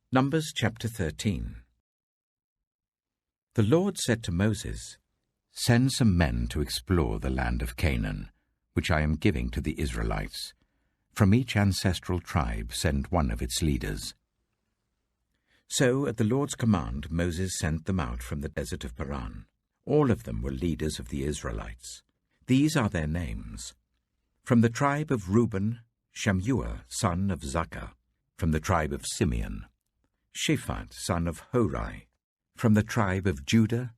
Numbers chapter 13. The Lord said to Moses, "Send some men to explore the land of Canaan, which I am giving to the Israelites. From each ancestral tribe send one of its leaders." So, at the Lord's command, Moses sent them out from the desert of Paran. All of them were leaders of the Israelites. These are their names. From the tribe of Reuben, Shammua, son of Zakkar. From the tribe of Simeon, Shaphat, son of Hori. From the tribe of Judah,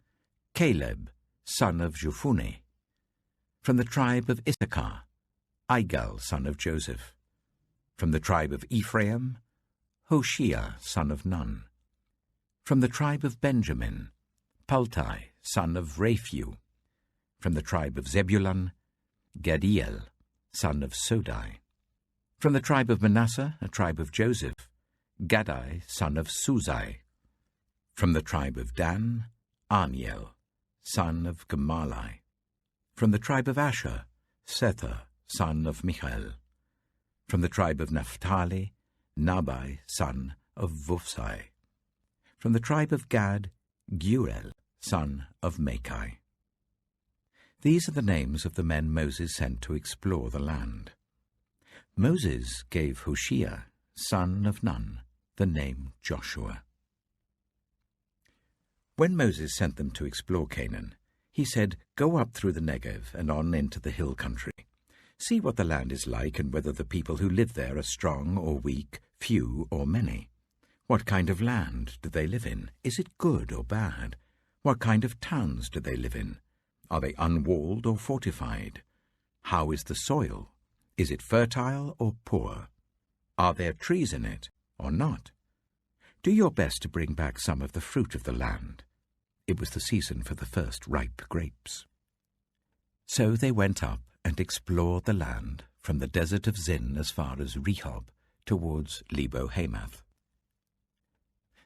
Caleb, son of Jephunneh. From the tribe of Issachar, Igal, son of Joseph. From the tribe of Ephraim, Hoshea, son of Nun. From the tribe of Benjamin, Paltai, son of Raphu. From the tribe of Zebulun, Gadiel, son of Sodai. From the tribe of Manasseh, a tribe of Joseph, Gadai, son of Suzai. From the tribe of Dan, Arniel, son of Gemalai. From the tribe of Asher, Sethur, son of Michael. From the tribe of Naphtali, Nabai, son of Vusai. From the tribe of Gad, Geuel, son of Machi. These are the names of the men Moses sent to explore the land. Moses gave Hoshea, son of Nun, the name Joshua. When Moses sent them to explore Canaan, he said, "Go up through the Negev and on into the hill country. See what the land is like and whether the people who live there are strong or weak, few or many. What kind of land do they live in? Is it good or bad? What kind of towns do they live in? Are they unwalled or fortified? How is the soil? Is it fertile or poor? Are there trees in it or not? Do your best to bring back some of the fruit of the land." It was the season for the first ripe grapes. So they went up and explored the land from the desert of Zin as far as Rehob towards Lebo-Hamath.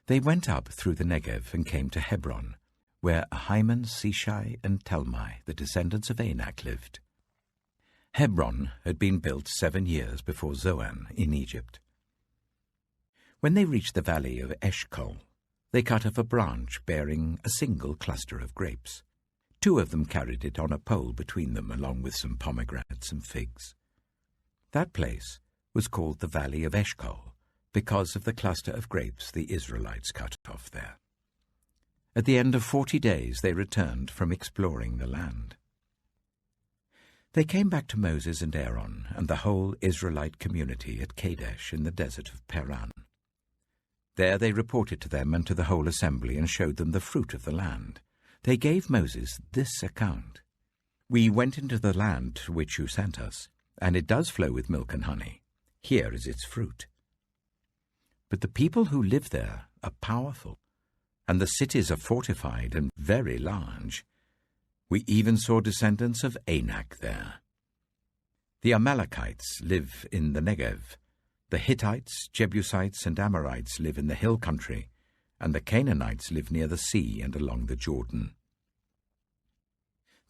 They went up through the Negev and came to Hebron, where Ahiman, Sheshai, and Talmai, the descendants of Anak, lived. Hebron had been built 7 years before Zoan in Egypt. When they reached the valley of Eshcol, they cut off a branch bearing a single cluster of grapes. 2 of them carried it on a pole between them, along with some pomegranates and figs. That place was called the Valley of Eshcol because of the cluster of grapes the Israelites cut off there. At the end of 40 days they returned from exploring the land. They came back to Moses and Aaron and the whole Israelite community at Kadesh in the desert of Paran. There they reported to them and to the whole assembly and showed them the fruit of the land. They gave Moses this account: "We went into the land to which you sent us, and it does flow with milk and honey. Here is its fruit. But the people who live there are powerful, and the cities are fortified and very large. We even saw descendants of Anak there. The Amalekites live in the Negev. The Hittites, Jebusites, and Amorites live in the hill country, and the Canaanites live near the sea and along the Jordan."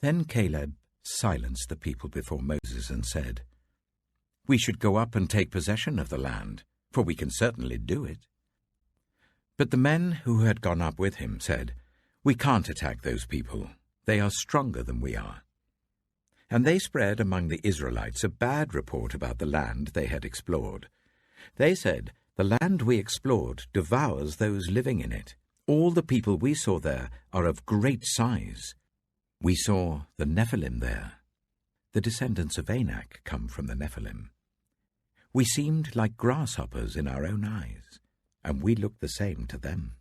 Then Caleb silenced the people before Moses and said, "We should go up and take possession of the land, for we can certainly do it." But the men who had gone up with him said, "We can't attack those people. They are stronger than we are." And they spread among the Israelites a bad report about the land they had explored. They said, "The land we explored devours those living in it. All the people we saw there are of great size. We saw the Nephilim there. The descendants of Anak come from the Nephilim. We seemed like grasshoppers in our own eyes, and we looked the same to them."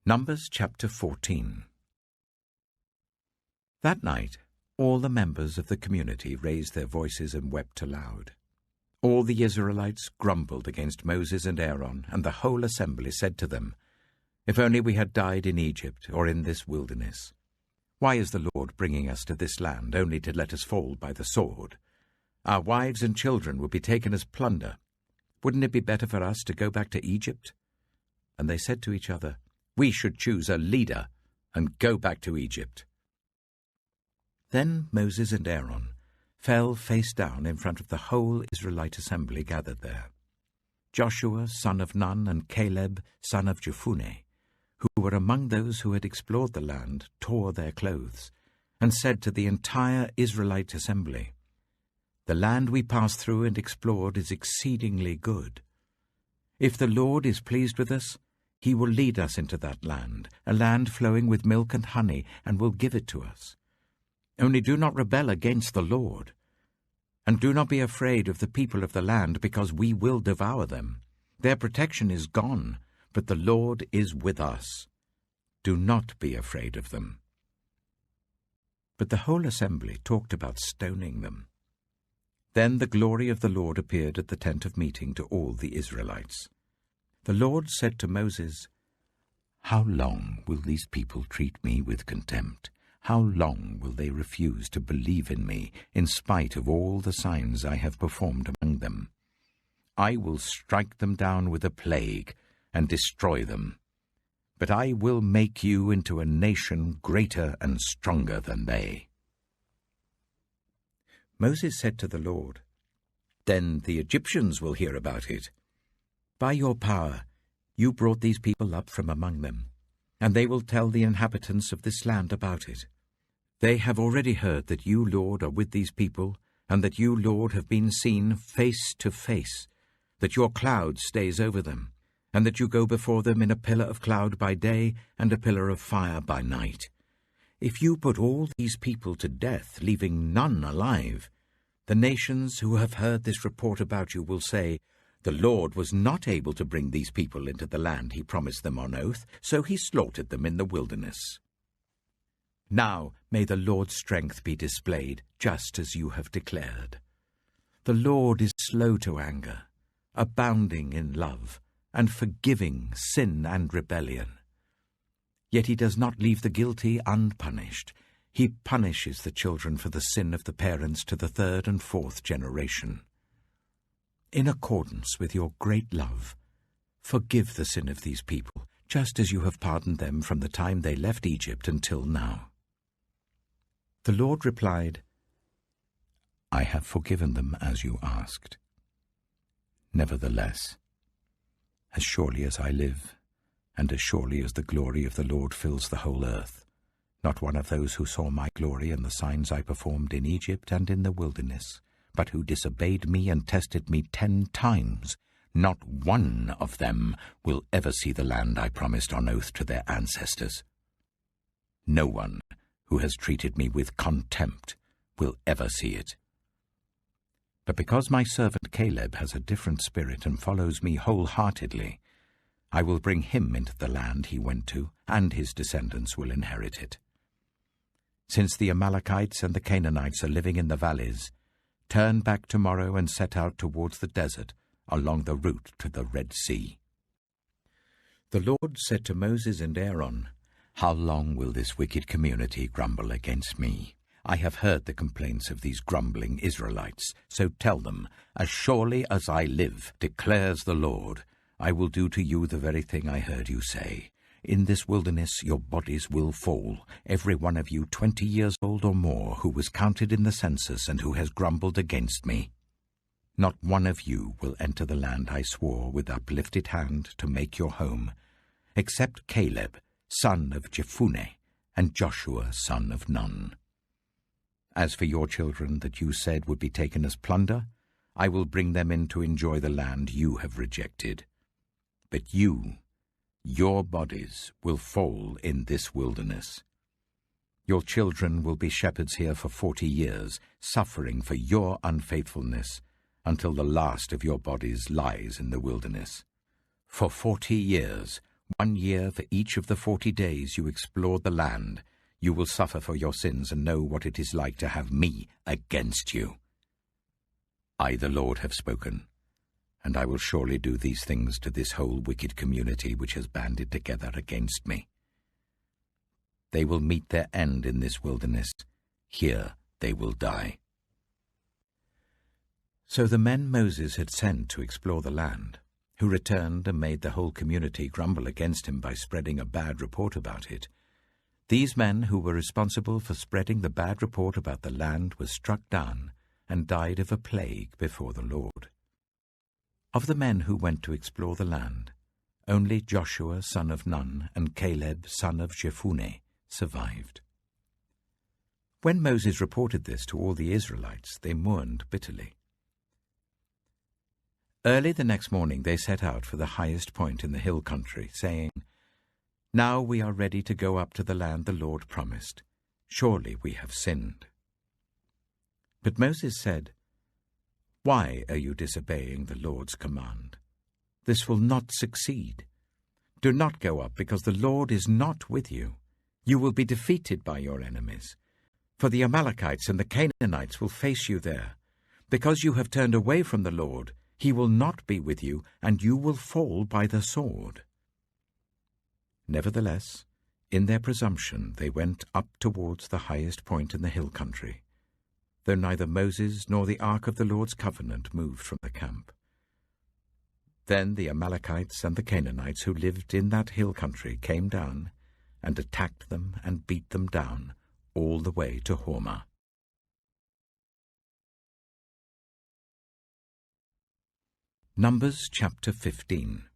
Numbers chapter 14. That night, all the members of the community raised their voices and wept aloud. All the Israelites grumbled against Moses and Aaron, and the whole assembly said to them, "If only we had died in Egypt or in this wilderness. Why is the Lord bringing us to this land only to let us fall by the sword? Our wives and children would be taken as plunder. Wouldn't it be better for us to go back to Egypt?" And they said to each other, "We should choose a leader and go back to Egypt." Then Moses and Aaron fell face down in front of the whole Israelite assembly gathered there. Joshua, son of Nun, and Caleb, son of Jephunneh, who were among those who had explored the land, tore their clothes, and said to the entire Israelite assembly, "The land we passed through and explored is exceedingly good. If the Lord is pleased with us, he will lead us into that land, a land flowing with milk and honey, and will give it to us. Only do not rebel against the Lord, and do not be afraid of the people of the land, because we will devour them. Their protection is gone, but the Lord is with us. Do not be afraid of them." But the whole assembly talked about stoning them. Then the glory of the Lord appeared at the tent of meeting to all the Israelites. The Lord said to Moses, "How long will these people treat me with contempt? How long will they refuse to believe in me, in spite of all the signs I have performed among them? I will strike them down with a plague and destroy them. But I will make you into a nation greater and stronger than they." Moses said to the Lord, "Then the Egyptians will hear about it. By your power you brought these people up from among them, and they will tell the inhabitants of this land about it. They have already heard that you, Lord, are with these people, and that you, Lord, have been seen face to face, that your cloud stays over them, and that you go before them in a pillar of cloud by day and a pillar of fire by night. If you put all these people to death, leaving none alive, the nations who have heard this report about you will say, 'The Lord was not able to bring these people into the land he promised them on oath, so he slaughtered them in the wilderness.' Now may the Lord's strength be displayed, just as you have declared. The Lord is slow to anger, abounding in love, and forgiving sin and rebellion. Yet he does not leave the guilty unpunished. He punishes the children for the sin of the parents to the third and fourth generation. In accordance with your great love, forgive the sin of these people, just as you have pardoned them from the time they left Egypt until now." The Lord replied, "I have forgiven them as you asked. Nevertheless, as surely as I live, and as surely as the glory of the Lord fills the whole earth, not one of those who saw my glory and the signs I performed in Egypt and in the wilderness, but who disobeyed me and tested me 10 times, not one of them will ever see the land I promised on oath to their ancestors. No one who has treated me with contempt will ever see it. But because my servant Caleb has a different spirit and follows me wholeheartedly, I will bring him into the land he went to, and his descendants will inherit it. Since the Amalekites and the Canaanites are living in the valleys, turn back tomorrow and set out towards the desert, along the route to the Red Sea." The Lord said to Moses and Aaron, "How long will this wicked community grumble against me? I have heard the complaints of these grumbling Israelites, so tell them, 'As surely as I live, declares the Lord, I will do to you the very thing I heard you say. In this wilderness your bodies will fall, every one of you 20 years old or more, who was counted in the census and who has grumbled against me. Not one of you will enter the land I swore with uplifted hand to make your home, except Caleb, son of Jephunneh, and Joshua, son of Nun. As for your children that you said would be taken as plunder, I will bring them in to enjoy the land you have rejected. But you, your bodies, will fall in this wilderness. Your children will be shepherds here for 40 years, suffering for your unfaithfulness, until the last of your bodies lies in the wilderness. For 40 years, 1 year for each of the 40 days you explored the land, you will suffer for your sins and know what it is like to have me against you. I, the Lord, have spoken, and I will surely do these things to this whole wicked community which has banded together against me. They will meet their end in this wilderness. Here they will die." So the men Moses had sent to explore the land, who returned and made the whole community grumble against him by spreading a bad report about it, these men who were responsible for spreading the bad report about the land were struck down, and died of a plague before the Lord. Of the men who went to explore the land, only Joshua son of Nun and Caleb son of Jephunneh survived. When Moses reported this to all the Israelites, they mourned bitterly. Early the next morning they set out for the highest point in the hill country, saying, "Now we are ready to go up to the land the Lord promised. Surely we have sinned." But Moses said, "Why are you disobeying the Lord's command? This will not succeed. Do not go up, because the Lord is not with you. You will be defeated by your enemies. For the Amalekites and the Canaanites will face you there. Because you have turned away from the Lord, he will not be with you, and you will fall by the sword." Nevertheless, in their presumption they went up towards the highest point in the hill country, though neither Moses nor the ark of the Lord's covenant moved from the camp. Then the Amalekites and the Canaanites who lived in that hill country came down and attacked them and beat them down all the way to Hormah. Numbers chapter 15.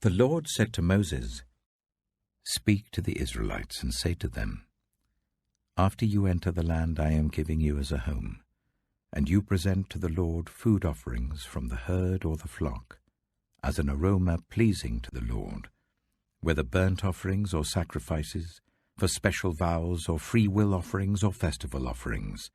The Lord said to Moses, "Speak to the Israelites and say to them, After you enter the land I am giving you as a home, and you present to the Lord food offerings from the herd or the flock, as an aroma pleasing to the Lord, whether burnt offerings or sacrifices, for special vows or free will offerings or festival offerings,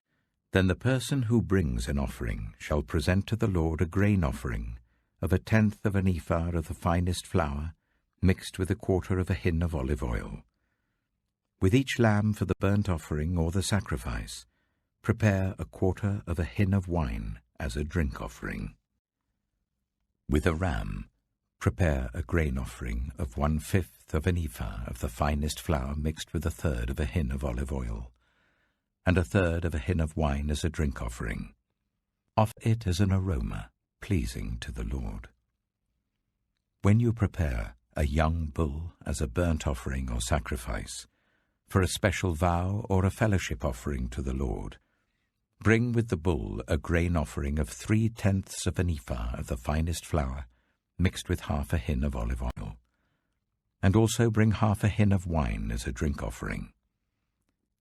then the person who brings an offering shall present to the Lord a grain offering of 1/10 of an ephah of the finest flour, mixed with 1/4 of a hin of olive oil. With each lamb for the burnt offering or the sacrifice, prepare 1/4 of a hin of wine as a drink offering. With a ram, prepare a grain offering of 1/5 of an ephah of the finest flour mixed with 1/3 of a hin of olive oil, and 1/3 of a hin of wine as a drink offering. Offer it as an aroma pleasing to the Lord. When you prepare a young bull as a burnt offering or sacrifice, for a special vow or a fellowship offering to the Lord, bring with the bull a grain offering of 3/10 of an ephah of the finest flour, mixed with 1/2 a hin of olive oil, and also bring 1/2 a hin of wine as a drink offering.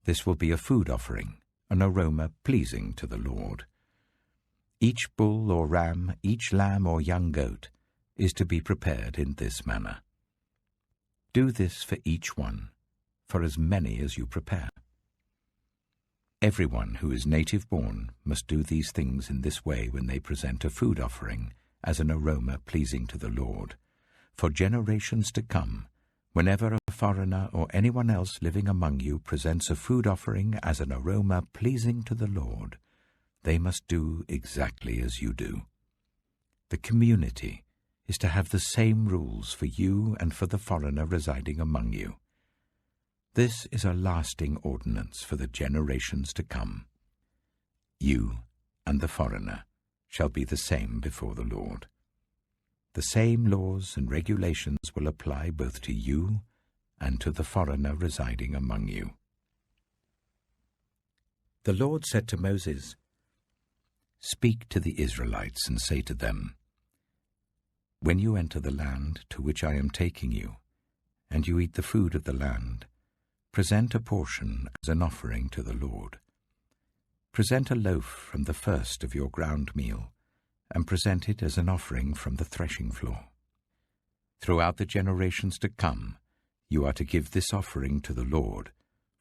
This will be a food offering, an aroma pleasing to the Lord. Each bull or ram, each lamb or young goat is to be prepared in this manner. Do this for each one, for as many as you prepare. Everyone who is native-born must do these things in this way when they present a food offering as an aroma pleasing to the Lord. For generations to come, whenever a foreigner or anyone else living among you presents a food offering as an aroma pleasing to the Lord, they must do exactly as you do. The community is to have the same rules for you and for the foreigner residing among you. This is a lasting ordinance for the generations to come. You and the foreigner shall be the same before the Lord. The same laws and regulations will apply both to you and to the foreigner residing among you." The Lord said to Moses, "Speak to the Israelites and say to them, When you enter the land to which I am taking you, and you eat the food of the land, present a portion as an offering to the Lord. Present a loaf from the first of your ground meal, and present it as an offering from the threshing floor. Throughout the generations to come, you are to give this offering to the Lord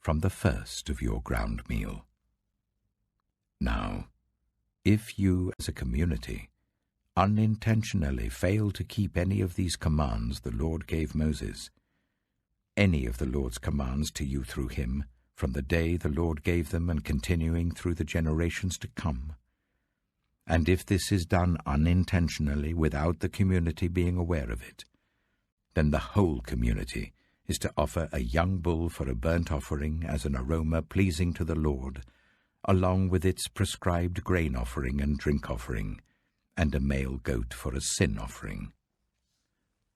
from the first of your ground meal. Now, if you as a community unintentionally fail to keep any of these commands the Lord gave Moses, any of the Lord's commands to you through him, from the day the Lord gave them and continuing through the generations to come, and if this is done unintentionally without the community being aware of it, then the whole community is to offer a young bull for a burnt offering as an aroma pleasing to the Lord, along with its prescribed grain offering and drink offering, and a male goat for a sin offering.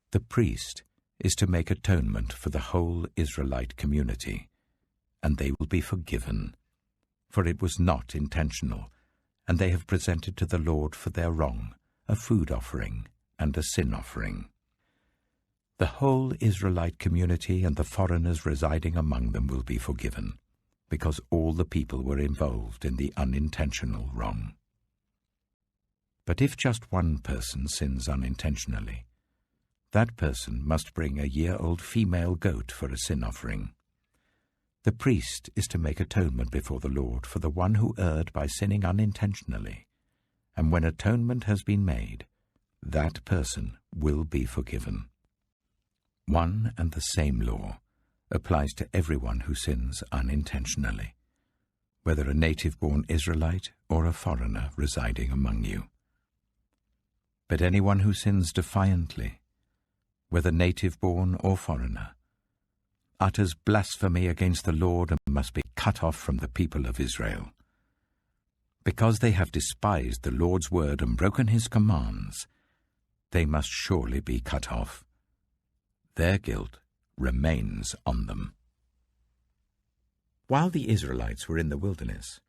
The priest is to make atonement for the whole Israelite community, and they will be forgiven, for it was not intentional, and they have presented to the Lord for their wrong a food offering and a sin offering. The whole Israelite community and the foreigners residing among them will be forgiven, because all the people were involved in the unintentional wrong. But if just one person sins unintentionally, that person must bring a year-old female goat for a sin offering. The priest is to make atonement before the Lord for the one who erred by sinning unintentionally, and when atonement has been made, that person will be forgiven. One and the same law applies to everyone who sins unintentionally, whether a native-born Israelite or a foreigner residing among you. But anyone who sins defiantly, whether native-born or foreigner, utters blasphemy against the Lord and must be cut off from the people of Israel. Because they have despised the Lord's word and broken his commands, they must surely be cut off. Their guilt remains on them. While the Israelites were in the wilderness,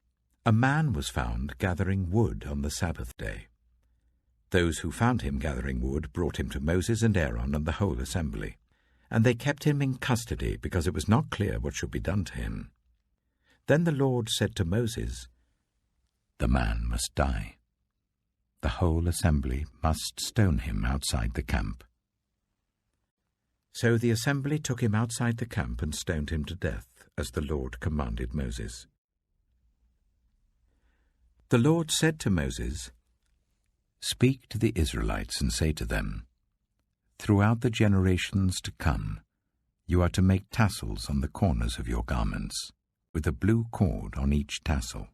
a man was found gathering wood on the Sabbath day. Those who found him gathering wood brought him to Moses and Aaron and the whole assembly, and they kept him in custody because it was not clear what should be done to him. Then the Lord said to Moses, "The man must die. The whole assembly must stone him outside the camp." So the assembly took him outside the camp and stoned him to death, as the Lord commanded Moses. The Lord said to Moses, "Speak to the Israelites and say to them, throughout the generations to come, you are to make tassels on the corners of your garments, with a blue cord on each tassel.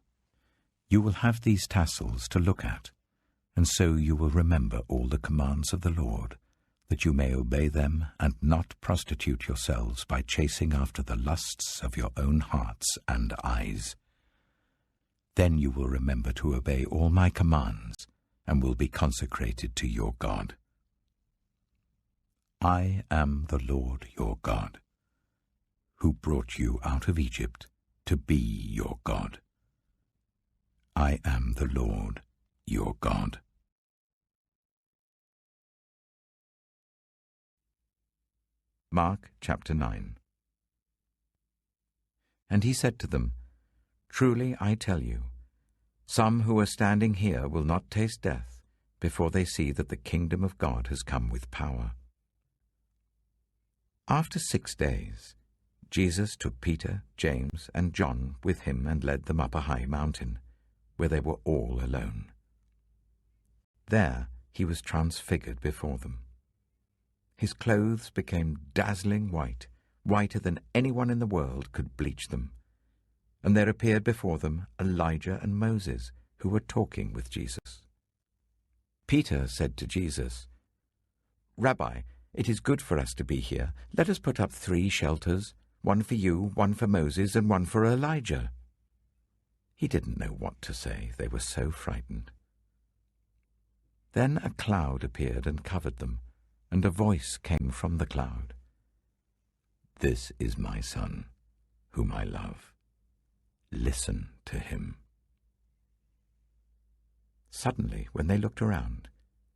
You will have these tassels to look at, and so you will remember all the commands of the Lord, that you may obey them and not prostitute yourselves by chasing after the lusts of your own hearts and eyes. Then you will remember to obey all my commands and will be consecrated to your God. I am the Lord your God, who brought you out of Egypt to be your God. I am the Lord your God." Mark chapter 9. And he said to them, "Truly I tell you, some who are standing here will not taste death before they see that the kingdom of God has come with power." After 6 days, Jesus took Peter, James, and John with him and led them up a high mountain, where they were all alone. There he was transfigured before them. His clothes became dazzling white, whiter than anyone in the world could bleach them. And there appeared before them Elijah and Moses, who were talking with Jesus. Peter said to Jesus, "Rabbi, it is good for us to be here. Let us put up 3 shelters, one for you, one for Moses, and one for Elijah." He didn't know what to say. They were so frightened. Then a cloud appeared and covered them, and a voice came from the cloud. "This is my son, whom I love. Listen to him." Suddenly, when they looked around,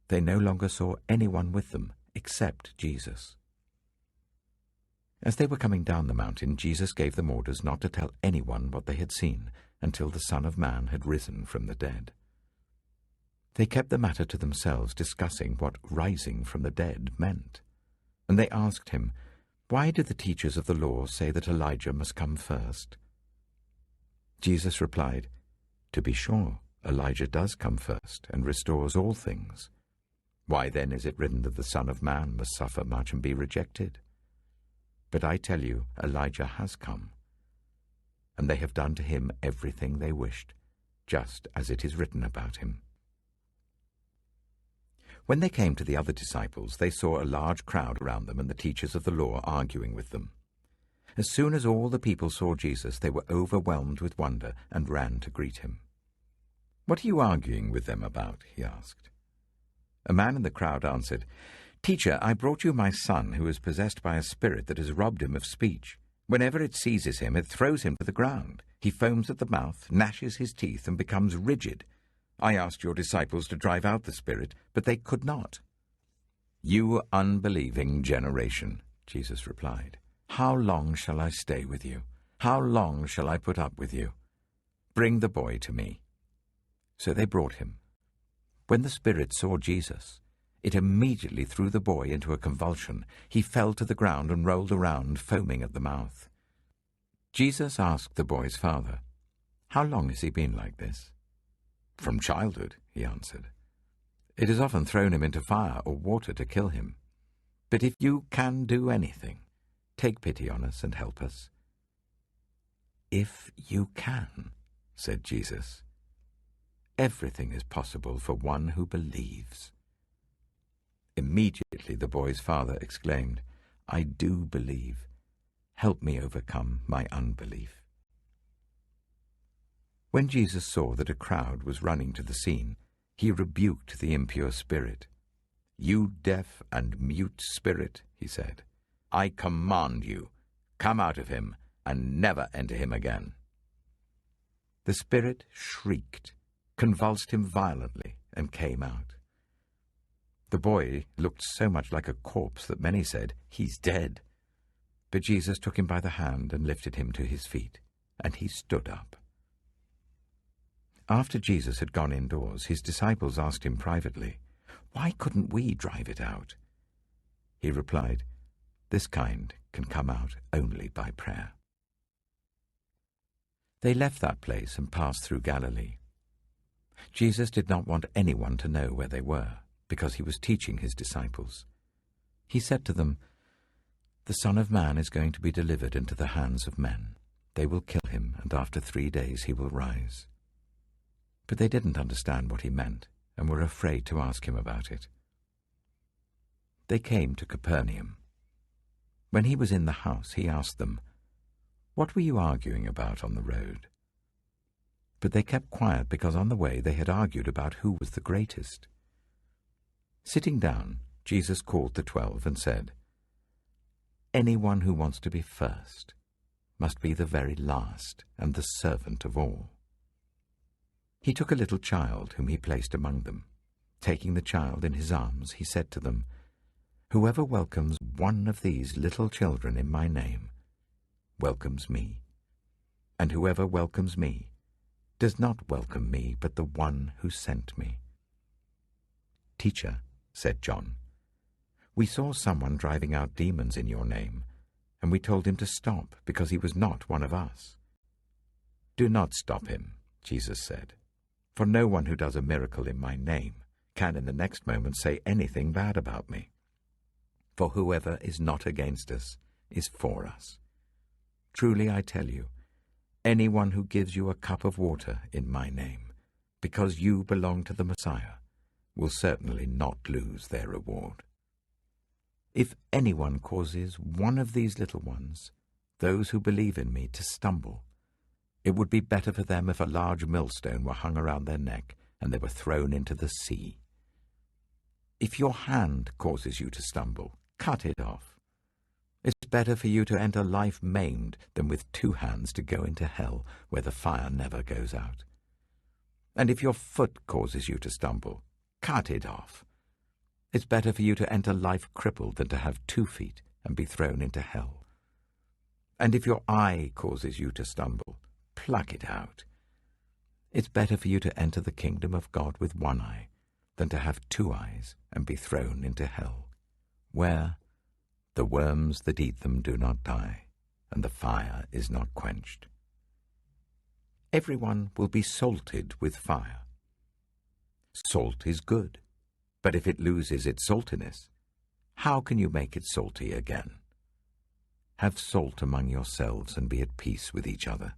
they no longer saw anyone with them except Jesus. As they were coming down the mountain, Jesus gave them orders not to tell anyone what they had seen until the Son of Man had risen from the dead. They kept the matter to themselves, discussing what rising from the dead meant. And they asked him, "Why do the teachers of the law say that Elijah must come first?" Jesus replied, "To be sure, Elijah does come first and restores all things. Why then is it written that the Son of Man must suffer much and be rejected? But I tell you, Elijah has come, and they have done to him everything they wished, just as it is written about him." When they came to the other disciples, they saw a large crowd around them and the teachers of the law arguing with them. As soon as all the people saw Jesus, they were overwhelmed with wonder and ran to greet him. "What are you arguing with them about?" he asked. A man in the crowd answered, "Teacher, I brought you my son, who is possessed by a spirit that has robbed him of speech. Whenever it seizes him, it throws him to the ground. He foams at the mouth, gnashes his teeth, and becomes rigid. I asked your disciples to drive out the spirit, but they could not." "You unbelieving generation," Jesus replied, "how long shall I stay with you? How long shall I put up with you? Bring the boy to me." So they brought him. When the spirit saw Jesus, it immediately threw the boy into a convulsion. He fell to the ground and rolled around, foaming at the mouth. Jesus asked the boy's father, "How long has he been like this?" "From childhood," he answered. "It has often thrown him into fire or water to kill him. But if you can do anything, take pity on us and help us." "If you can," said Jesus. "Everything is possible for one who believes." Immediately the boy's father exclaimed, "I do believe. Help me overcome my unbelief." When Jesus saw that a crowd was running to the scene, he rebuked the impure spirit. "You deaf and mute spirit," he said, "I command you, come out of him and never enter him again." The spirit shrieked, convulsed him violently, and came out. The boy looked so much like a corpse that many said, "He's dead." But Jesus took him by the hand and lifted him to his feet, and he stood up. After Jesus had gone indoors, his disciples asked him privately, "Why couldn't we drive it out?" He replied, "This kind can come out only by prayer." They left that place and passed through Galilee. Jesus did not want anyone to know where they were, because he was teaching his disciples. He said to them, "The Son of Man is going to be delivered into the hands of men. They will kill him, and after 3 days he will rise." But they didn't understand what he meant, and were afraid to ask him about it. They came to Capernaum. When he was in the house, he asked them, "What were you arguing about on the road?" But they kept quiet because on the way they had argued about who was the greatest. Sitting down, Jesus called the 12 and said, "Anyone who wants to be first must be the very last and the servant of all." He took a little child whom he placed among them. Taking the child in his arms, he said to them, "Whoever welcomes one of these little children in my name welcomes me, and whoever welcomes me does not welcome me, but the one who sent me." "Teacher," said John, "we saw someone driving out demons in your name, and we told him to stop because he was not one of us." "Do not stop him," Jesus said, "for no one who does a miracle in my name can in the next moment say anything bad about me. For whoever is not against us is for us. Truly I tell you, anyone who gives you a cup of water in my name, because you belong to the Messiah, will certainly not lose their reward. If anyone causes one of these little ones, those who believe in me, to stumble, it would be better for them if a large millstone were hung around their neck and they were thrown into the sea. If your hand causes you to stumble, cut it off. It's better for you to enter life maimed than with 2 hands to go into hell, where the fire never goes out. And if your foot causes you to stumble, cut it off. It's better for you to enter life crippled than to have 2 feet and be thrown into hell. And if your eye causes you to stumble, pluck it out. It's better for you to enter the kingdom of God with 1 eye than to have 2 eyes and be thrown into hell, where the worms that eat them do not die, and the fire is not quenched. Everyone will be salted with fire. Salt is good, but if it loses its saltiness, how can you make it salty again? Have salt among yourselves and be at peace with each other.